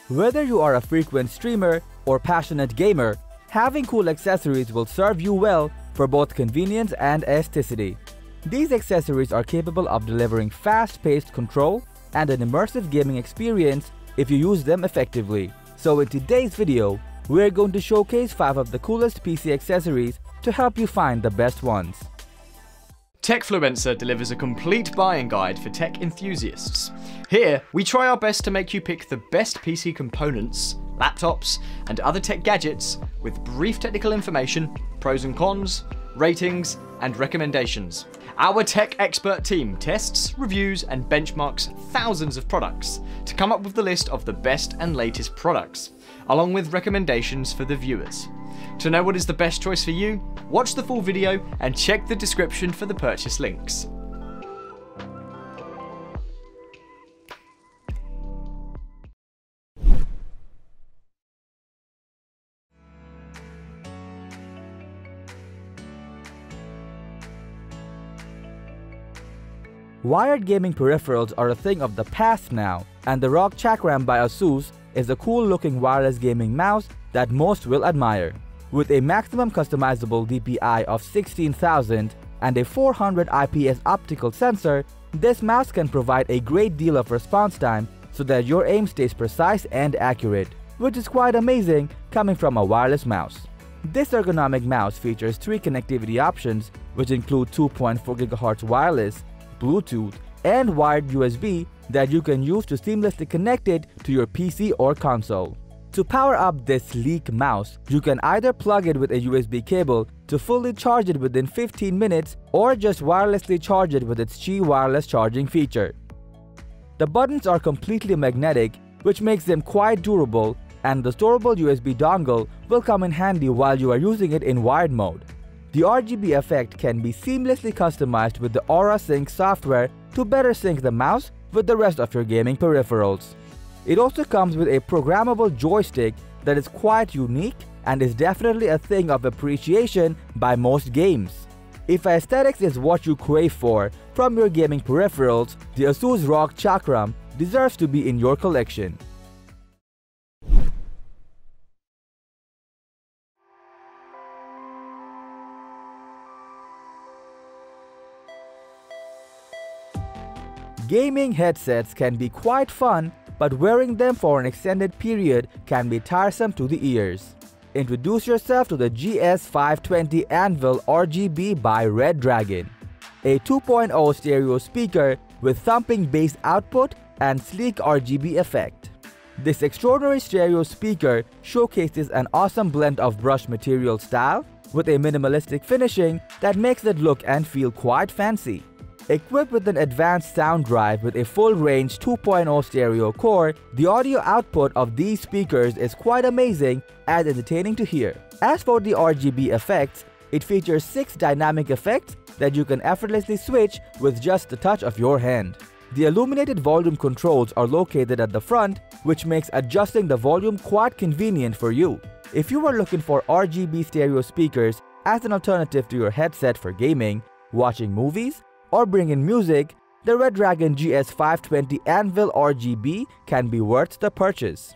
Whether you are a frequent streamer or passionate gamer, having cool accessories will serve you well for both convenience and aestheticity. These accessories are capable of delivering fast-paced control and an immersive gaming experience if you use them effectively. So in today's video, we're going to showcase 5 of the coolest PC accessories to help you find the best ones. Techfluencer delivers a complete buying guide for tech enthusiasts. Here, we try our best to make you pick the best PC components, laptops, and other tech gadgets with brief technical information, pros and cons, ratings, and recommendations. Our tech expert team tests, reviews, and benchmarks thousands of products to come up with the list of the best and latest products, along with recommendations for the viewers. To know what is the best choice for you, watch the full video and check the description for the purchase links. Wired gaming peripherals are a thing of the past now, and the ROG Chakram by ASUS is a cool-looking wireless gaming mouse that most will admire. With a maximum customizable DPI of 16,000 and a 400 IPS optical sensor, this mouse can provide a great deal of response time so that your aim stays precise and accurate, which is quite amazing coming from a wireless mouse. This ergonomic mouse features 3 connectivity options, which include 2.4 GHz wireless, Bluetooth, and wired USB that you can use to seamlessly connect it to your PC or console. To power up this sleek mouse, you can either plug it with a USB cable to fully charge it within 15 minutes or just wirelessly charge it with its Qi wireless charging feature. The buttons are completely magnetic, which makes them quite durable, and the storable USB dongle will come in handy while you are using it in wired mode. The RGB effect can be seamlessly customized with the Aura Sync software to better sync the mouse with the rest of your gaming peripherals. It also comes with a programmable joystick that is quite unique and is definitely a thing of appreciation by most games. If aesthetics is what you crave for from your gaming peripherals, the ASUS ROG Chakram deserves to be in your collection. Gaming headsets can be quite fun, but wearing them for an extended period can be tiresome to the ears. Introduce yourself to the GS520 Anvil RGB by Red Dragon, a 2.0 stereo speaker with thumping bass output and sleek RGB effect. This extraordinary stereo speaker showcases an awesome blend of brush material style with a minimalistic finishing that makes it look and feel quite fancy. Equipped with an advanced sound drive with a full-range 2.0 stereo core, the audio output of these speakers is quite amazing and entertaining to hear. As for the RGB effects, it features 6 dynamic effects that you can effortlessly switch with just the touch of your hand. The illuminated volume controls are located at the front, which makes adjusting the volume quite convenient for you. If you are looking for RGB stereo speakers as an alternative to your headset for gaming, watching movies, or bring in music, the Red Dragon GS520 Anvil RGB can be worth the purchase.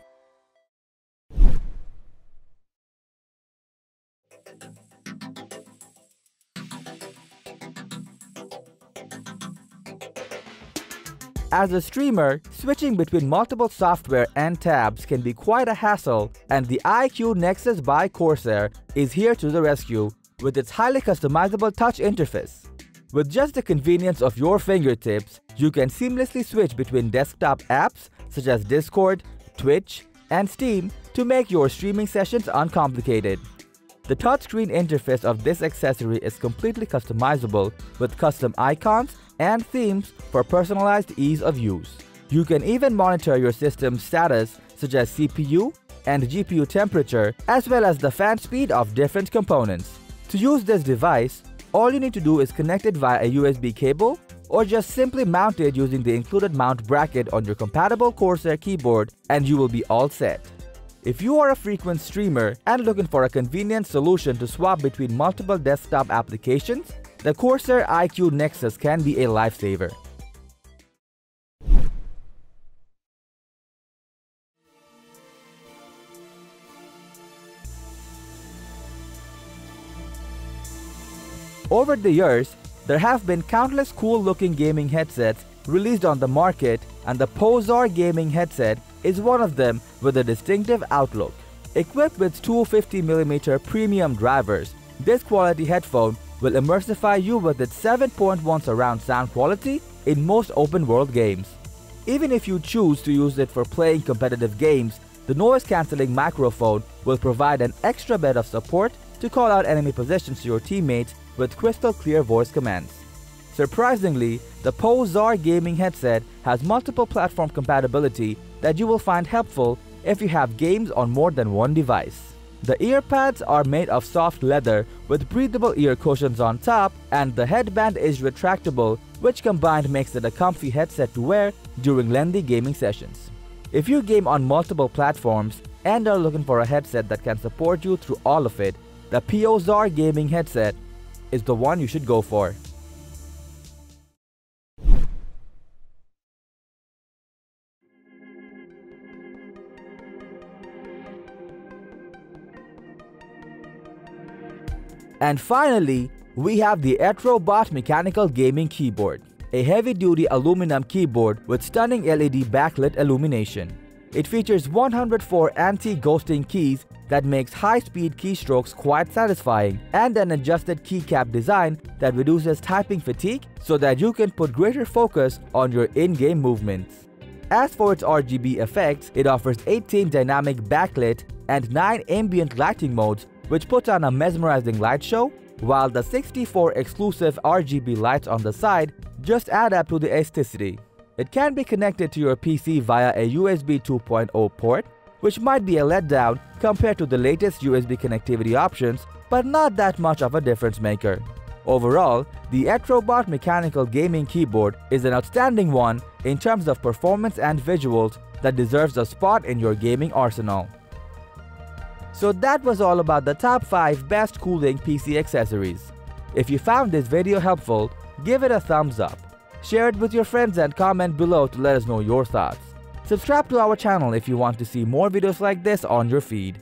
As a streamer, switching between multiple software and tabs can be quite a hassle, and the iQOO Nexus by Corsair is here to the rescue with its highly customizable touch interface. With just the convenience of your fingertips, you can seamlessly switch between desktop apps such as Discord, Twitch, and Steam to make your streaming sessions uncomplicated. The touchscreen interface of this accessory is completely customizable with custom icons and themes for personalized ease of use. You can even monitor your system's status such as CPU and GPU temperature as well as the fan speed of different components. To use this device, all you need to do is connect it via a USB cable or just simply mount it using the included mount bracket on your compatible Corsair keyboard and you will be all set. If you are a frequent streamer and looking for a convenient solution to swap between multiple desktop applications, the Corsair iQOO Nexus can be a Over the years, there have been countless cool-looking gaming headsets released on the market, and the Pozor gaming headset is one of them with a distinctive outlook. Equipped with two 50mm premium drivers, this quality headphone will immersify you with its 7.1 surround sound quality in most open-world games. Even if you choose to use it for playing competitive games, the noise-cancelling microphone will provide an extra bit of support to call out enemy positions to your teammates with crystal-clear voice commands. Surprisingly, the Pozor gaming headset has multiple platform compatibility that you will find helpful if you have games on more than one device. The ear pads are made of soft leather with breathable ear cushions on top, and the headband is retractable, which combined makes it a comfy headset to wear during lengthy gaming sessions. If you game on multiple platforms and are looking for a headset that can support you through all of it, the Pozor gaming headset is the one you should go for. And finally, we have the Etrobot Mechanical Gaming Keyboard, a heavy-duty aluminum keyboard with stunning LED backlit illumination. It features 104 anti-ghosting keys that makes high-speed keystrokes quite satisfying, and an adjusted keycap design that reduces typing fatigue so that you can put greater focus on your in-game movements. As for its RGB effects, it offers 18 dynamic backlit and 9 ambient lighting modes, which puts on a mesmerizing light show, while the 64 exclusive RGB lights on the side just add up to the aestheticity. It can be connected to your PC via a USB 2.0 port, which might be a letdown compared to the latest USB connectivity options, but not that much of a difference maker. Overall, the Etrobot Mechanical Gaming Keyboard is an outstanding one in terms of performance and visuals that deserves a spot in your gaming arsenal. So that was all about the top 5 best cooling PC accessories. If you found this video helpful, give it a thumbs up. Share it with your friends and comment below to let us know your thoughts. Subscribe to our channel if you want to see more videos like this on your feed.